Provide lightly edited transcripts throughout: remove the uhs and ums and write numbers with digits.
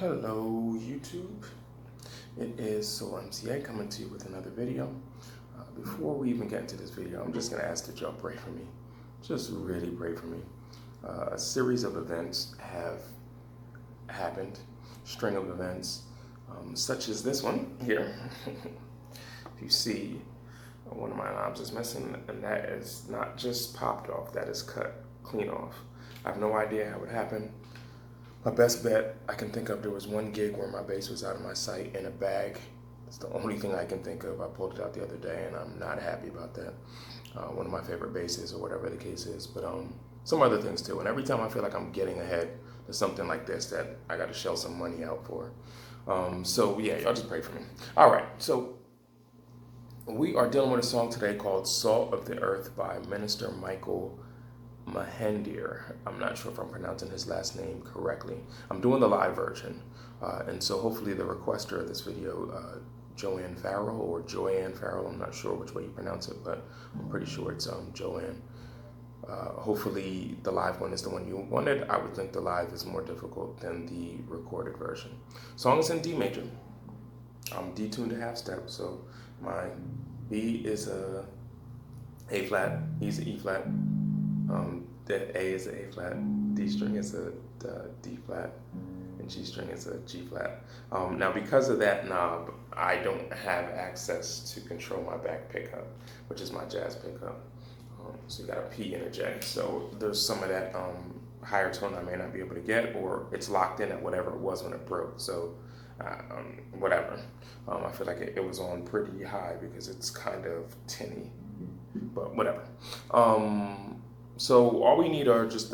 Hello YouTube, it is Soul MCA coming to you with another video. Before we even get into this video, I'm just going to ask that y'all pray for me. Just really pray for me. A series of events have happened, string of events, such as this one here. If you see, one of my knobs is missing, and that is not just popped off, that is cut clean off. I have no idea how it happened. My best bet I can think of, there was one gig where my bass was out of my sight in a bag. It's the only thing I can think of. I pulled it out the other day and I'm not happy about that. One of my favorite basses or whatever the case is, but some other things too. And every time I feel like I'm getting ahead to something like this that I got to shell some money out for. So yeah, y'all just pray for me. All right, so we are dealing with a song today called Salt of the Earth by Minister Michael Mahendere. I'm not sure if I'm pronouncing his last name correctly. I'm doing the live version, and so hopefully the requester of this video, Joanne Farrell or Joanne Farrell, I'm not sure which way you pronounce it, but I'm pretty sure it's Joanne. Hopefully the live one is the one you wanted. I would think the live is more difficult than the recorded version. Song is in D major. I'm D tuned to half step, so my B is a flat, E's an E flat. The A is an A flat, D string is a D flat, and G string is a G flat. Now because of that knob, I don't have access to control my back pickup, which is my jazz pickup. So you got a P and a J. So there's some of that higher tone I may not be able to get, or it's locked in at whatever it was when it broke. So whatever. I feel like it was on pretty high because it's kind of tinny, but whatever. So all we need are just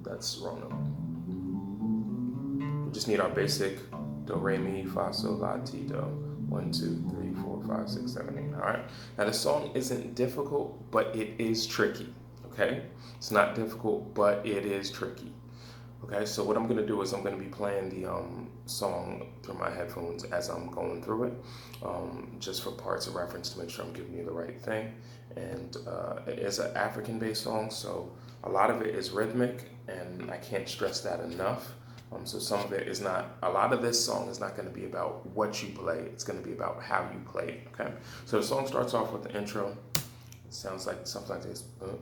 that's wrong note. We just need our basic do, re, mi, fa, sol, la, ti, do. 1, 2, 3, 4, 5, 6, 7, 8. All right. Now the song isn't difficult, but it is tricky. Okay. It's not difficult, but it is tricky. Okay. So what I'm gonna do is I'm gonna be playing the song through my headphones as I'm going through it, just for parts of reference to make sure I'm giving you the right thing. And it is an African-based song, so a lot of it is rhythmic, and I can't stress that enough. So some of it is not, a lot of this song is not going to be about what you play, it's going to be about how you play it, okay? So the song starts off with the intro. It sounds like something like this. Then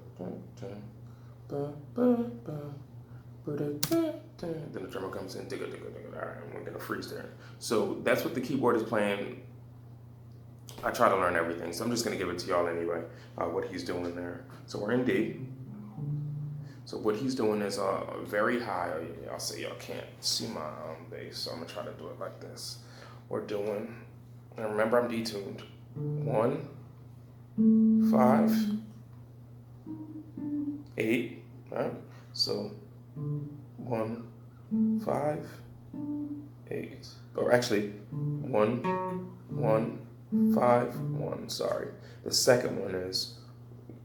the drummer comes in, digga, digga, digga. All right, we're going to freeze there. So that's what the keyboard is playing. I try to learn everything, so I'm just going to give it to y'all anyway, what he's doing there. So we're in D. So what he's doing is very high. Y'all say y'all can't see my bass, so I'm going to try to do it like this. We're doing, and remember I'm detuned. 1, 5, 8, right? So 1, 5, 8. Or actually, 1, 1, 5, 1, sorry. The second one is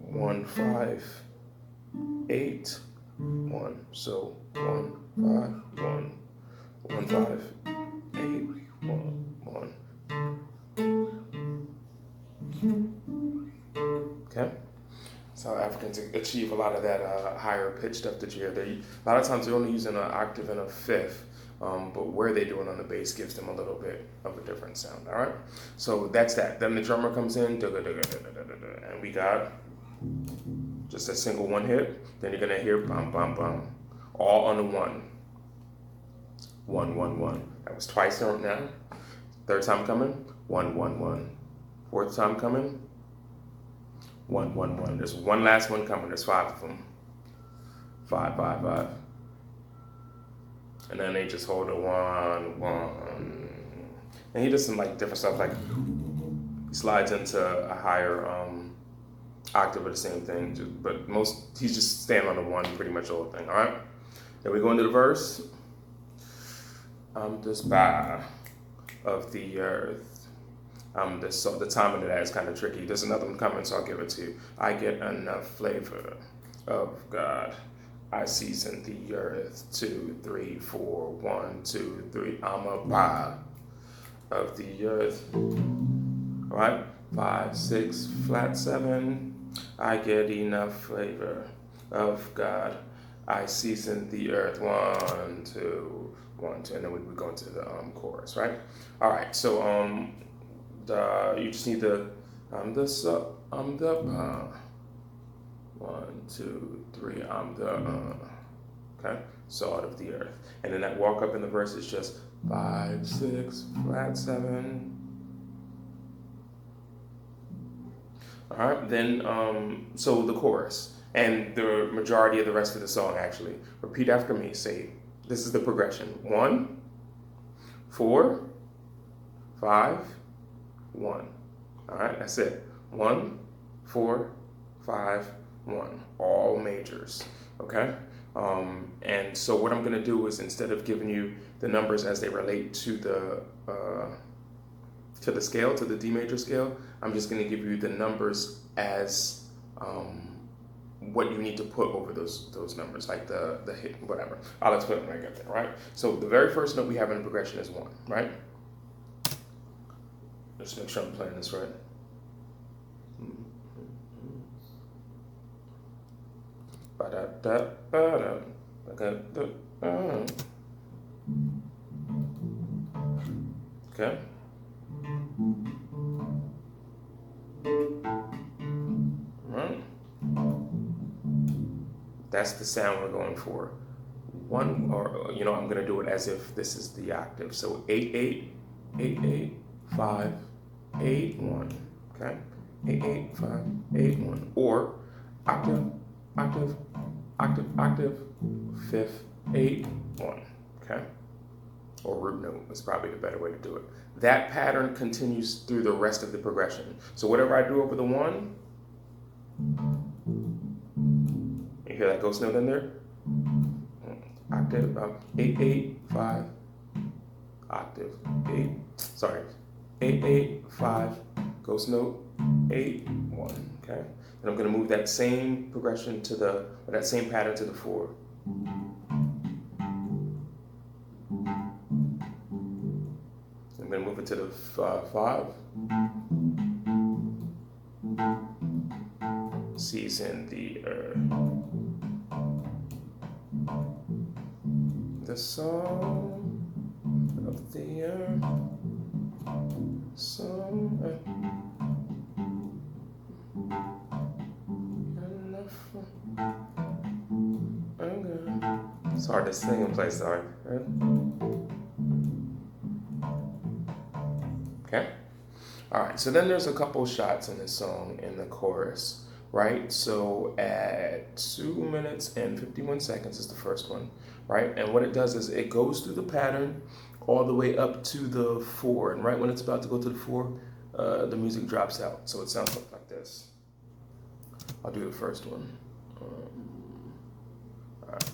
1, 5, 8, 1. So 1, 5, 1, 1, 5, 8, 1, 1. Okay? That's how Africans achieve a lot of that higher pitch stuff that you hear. A lot of times they're only using an octave and a fifth. But where they do it on the bass gives them a little bit of a different sound, all right? So that's that. Then the drummer comes in, and we got just a single one hit. Then you're gonna hear bum, bum, bum, all on the 1. 1, 1, 1. That was twice now. Third time coming, 1, 1, 1. Fourth time coming, 1, 1, 1. There's one last one coming, there's 5 of them. 5, 5, 5. And then they just hold a 1, 1. And he does some like different stuff, like he slides into a higher octave of the same thing, but he's just staying on the 1 pretty much the whole thing, all right? Then we go into the verse. I'm the spy of the earth. So the timing of that is kind of tricky. There's another one coming, so I'll give it to you. I get enough flavor of God. I season the earth. 2, 3, 4, 1, 2, 3. I'm a pie of the earth. All right, 5, 6, flat 7. I get enough flavor of God. I seasoned the earth. 1, 2, 1, 2, and then we go into the chorus, right? All right. So you just need the I'm the 1, 2, 3. I'm the okay. Salt of the earth, and then that walk up in the verse is just 5, 6, flat 7. All right. Then so the chorus. And the majority of the rest of the song, actually. Repeat after me. Say, this is the progression. 1, 4, 5, 1. All right, that's it. 1, 4, 5, 1. All majors, okay? And so what I'm going to do is, instead of giving you the numbers as they relate to the scale, to the D major scale, I'm just going to give you the numbers as what you need to put over those numbers, like the hit, whatever. I'll explain when I get there, right? So the very first note we have in the progression is 1, right? Just make sure I'm playing this right. Okay. Right. That's the sound we're going for. 1, or I'm gonna do it as if this is the octave. So 8, 8, 8, 8, 5, 8, 1. Okay. 8, 8, 5, 8, 1. Or octave, octave, octave, octave, fifth, 8, 1. Okay. Or root note is probably the better way to do it. That pattern continues through the rest of the progression. So whatever I do over the 1, you hear that ghost note in there? Octave, 8, 8, 5, octave, 8, 8, 5, ghost note, 8, 1, okay? And I'm gonna move that same progression that same pattern to the 4. I'm gonna move it to the 5. Season the earth. The song of the earth. Song It's hard to sing and play, sorry. Okay? Alright, so then there's a couple shots in this song in the chorus, right? So at 2 minutes and 51 seconds is the first one, right? And what it does is it goes through the pattern all the way up to the 4. And right when it's about to go to the 4, the music drops out. So it sounds like this. I'll do the first one. All right.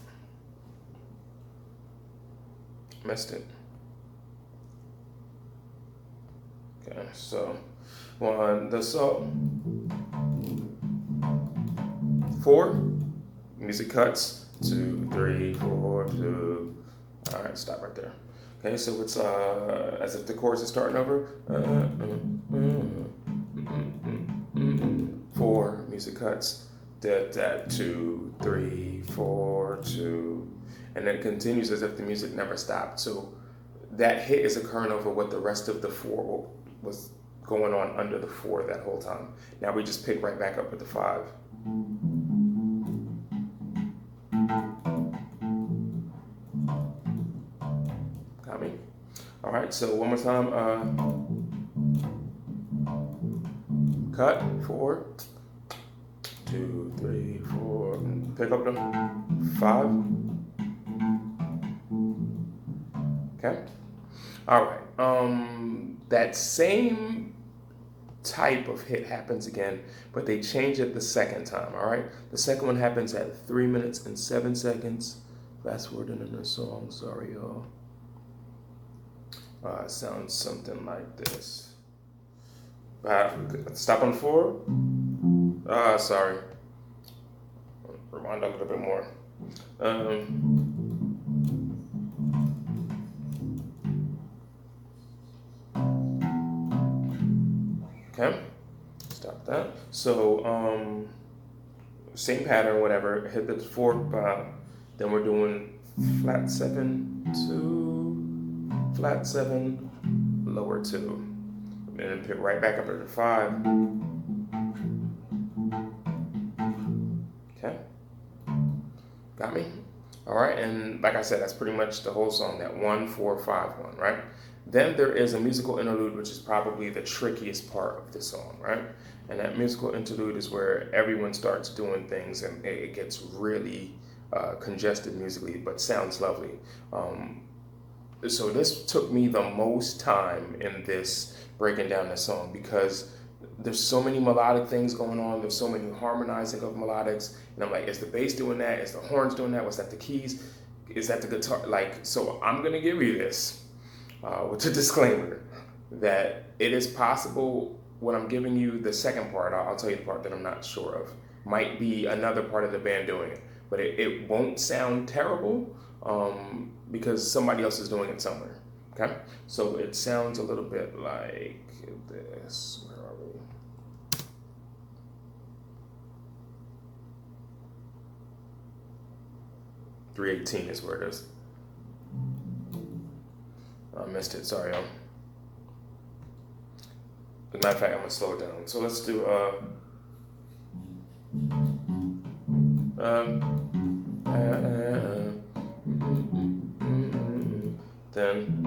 Missed it. Okay, so 1, the song. 4, music cuts. 2, 3, 4, 2. All right, stop right there. Okay, so it's as if the chorus is starting over. 4, music cuts. 2, 3, 4, 2. And then it continues as if the music never stopped. So that hit is occurring over what the rest of the 4 was going on under the 4 that whole time. Now we just pick right back up with the 5. Got me? All right, so one more time. Cut, 4, 2, 3, 4. Pick up the 5. Okay. All right. That same type of hit happens again, but they change it the second time. All right. The second one happens at 3 minutes and 7 seconds. Fast forwarding in the song. Sorry, y'all. It sounds something like this. Stop on 4. Sorry. Rewind a little bit more. Okay, stop that. So, same pattern, whatever. Hit the 4, Then we're doing flat 7, 2, flat 7, lower 2. And then pick right back up at the 5. Okay. Got me? All right, and like I said, that's pretty much the whole song, that 1, 4, 5, 1, right? Then there is a musical interlude, which is probably the trickiest part of the song, right? And that musical interlude is where everyone starts doing things and it gets really congested musically, but sounds lovely. So this took me the most time in this breaking down the song because there's so many melodic things going on. There's so many harmonizing of melodics. And I'm like, is the bass doing that? Is the horns doing that? Was that the keys? Is that the guitar? Like, so I'm going to give you this with a disclaimer that it is possible when I'm giving you the second part, I'll tell you the part that I'm not sure of. Might be another part of the band doing it. But it won't sound terrible because somebody else is doing it somewhere. Okay? So it sounds a little bit like this. Where are we? .318 is where it is. I missed it, sorry, y'all. As a matter of fact, I'm gonna slow it down. So let's do then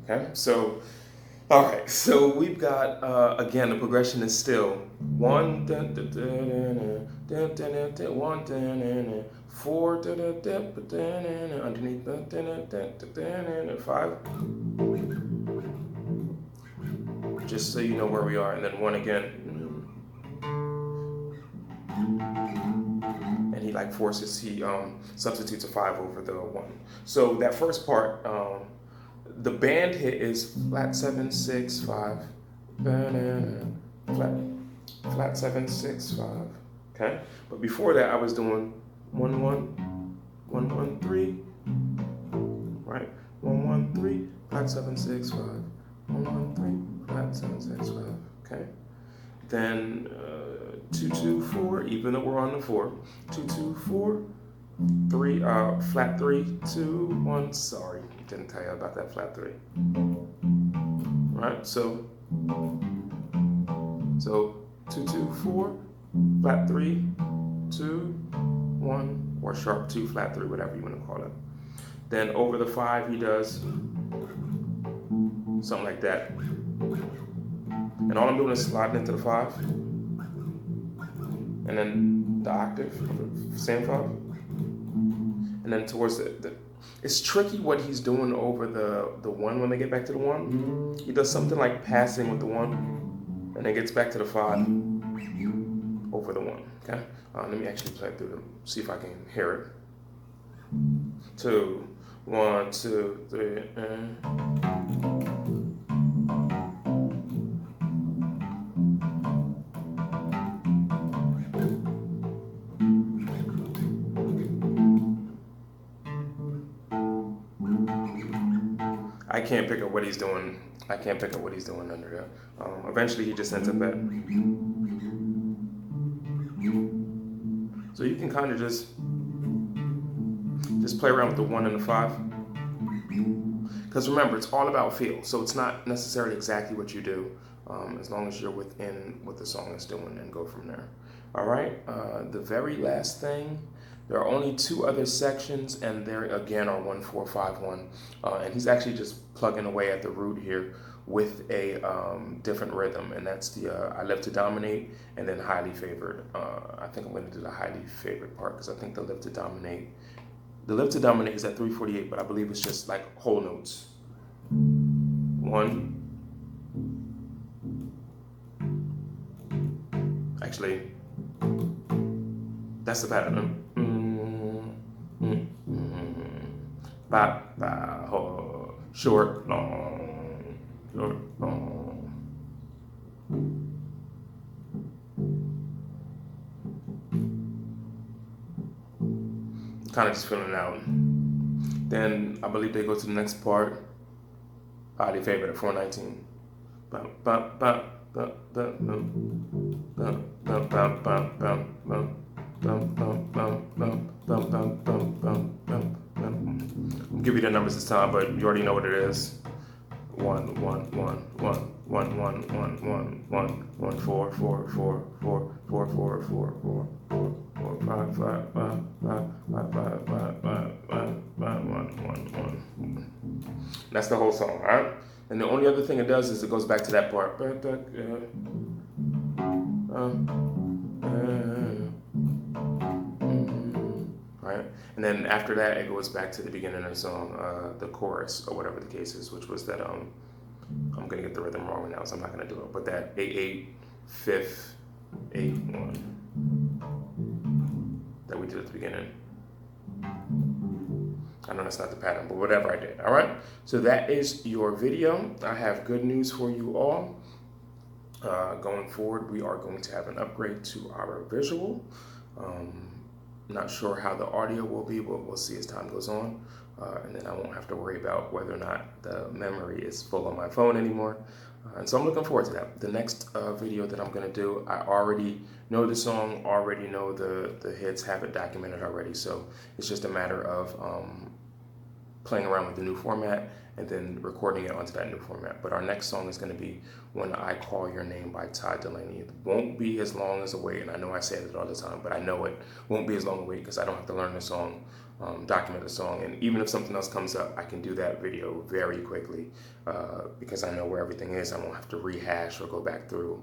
okay, so all right, so we've got again the progression is still 1 dun, dun, dun, dun, dun, dun, dun, dun, 1 dun, dun, dun, 4 dun, dun, dun, dun, dun, dun, underneath dun, dun, dun, dun, dun, dun, 5. Just so you know where we are, and then 1 again. And he like forces, he substitutes a 5 over the 1. So that first part, the band hit is flat 7, 6, 5, flat 7, 6, 5. Okay, but before that I was doing 1, 1, 1, 1, 3, right? 1, 1, 3, flat 7, 6, 5, 1, 1, 3, flat 7, 6, 5. Okay, then 2, 2, 4. Even though we're on the 4, 2, 2, 4, 3, flat 3, 2, 1. Sorry, didn't tell you about that flat 3. Right, so 2, 2, 4, flat 3, 2, 1, or sharp 2, flat 3, whatever you want to call it. Then over the 5, he does something like that. And all I'm doing is sliding into the 5, and then the octave, same 5, and then towards the it's tricky what he's doing over the 1 when they get back to the 1. He does something like passing with the 1, and then gets back to the 5 over the 1. Okay, let me actually play it through them, see if I can hear it. 2, 1, 2, 3. I can't pick up what he's doing. I can't pick up what he's doing under there. Eventually, he just ends up at. So you can kind of just play around with the 1 and the 5. Because remember, it's all about feel. So it's not necessarily exactly what you do, as long as you're within what the song is doing, and go from there. All right. The very last thing. There are only 2 other sections, and there again are 1, 4, 5, 1. And he's actually just plugging away at the root here with a different rhythm, and that's the I Live to Dominate, and then Highly Favored. I think I'm going to do the Highly Favored part because I think the Live to Dominate is at 348, but I believe it's just like whole notes. 1. Actually, that's the pattern. Ba, ba, ho, short, long, short, long. kind of just filling it out. Then I believe they go to the next part. Highly favored at 419. I'll give you the numbers this time, but you already know what it is. 1 1 1 1 1 1 1 1 1 4 4 4 4 4 4 4 4 4 4 5 5 5 5 5 5 5 5 1 1 1. That's the whole song, all right? And the only other thing it does is it goes back to that part. Right? And then after that, it goes back to the beginning of the song, the chorus, or whatever the case is, which was that, I'm going to get the rhythm wrong now, so I'm not going to do it, but that 8-8, 5th, 8-1 that we did at the beginning. I know that's not the pattern, but whatever I did, all right? So that is your video. I have good news for you all. Going forward, we are going to have an upgrade to our visual. Not sure how the audio will be, but we'll see as time goes on. And then I won't have to worry about whether or not the memory is full on my phone anymore. And so I'm looking forward to that. The next video that I'm going to do, I already know the song, already know the hits, have it documented already. So it's just a matter of playing around with the new format and then recording it onto that new format. But our next song is going to be When I Call Your Name by Todd Delaney. It won't be as long as a wait, and I know I say it all the time, but I know it won't be as long a wait because I don't have to learn the song, document the song, and even if something else comes up, I can do that video very quickly because I know where everything is. I won't have to rehash or go back through,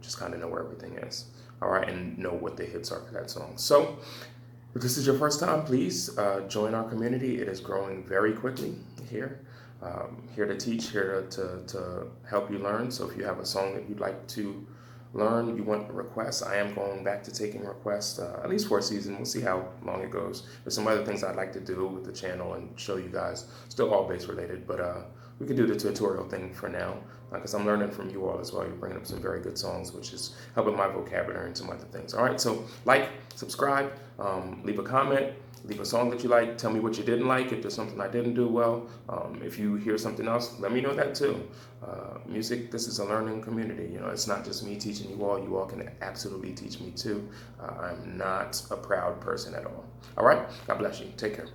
just kind of know where everything is, all right, and know what the hits are for that song. So if this is your first time, please join our community. It is growing very quickly here. Here to teach, here to help you learn. So if you have a song that you'd like to learn, you want requests, I am going back to taking requests, at least for a season. We'll see how long it goes. There's some other things I'd like to do with the channel and show you guys, still all bass related, but we could do the tutorial thing for now, because I'm learning from you all as well. You're bringing up some very good songs, which is helping my vocabulary and some other things. All right, so like, subscribe, leave a comment, leave a song that you like, tell me what you didn't like, if there's something I didn't do well. If you hear something else, let me know that too. Music, this is a learning community. You know, it's not just me teaching you all can absolutely teach me too. I'm not a proud person at all. All right, God bless you, take care.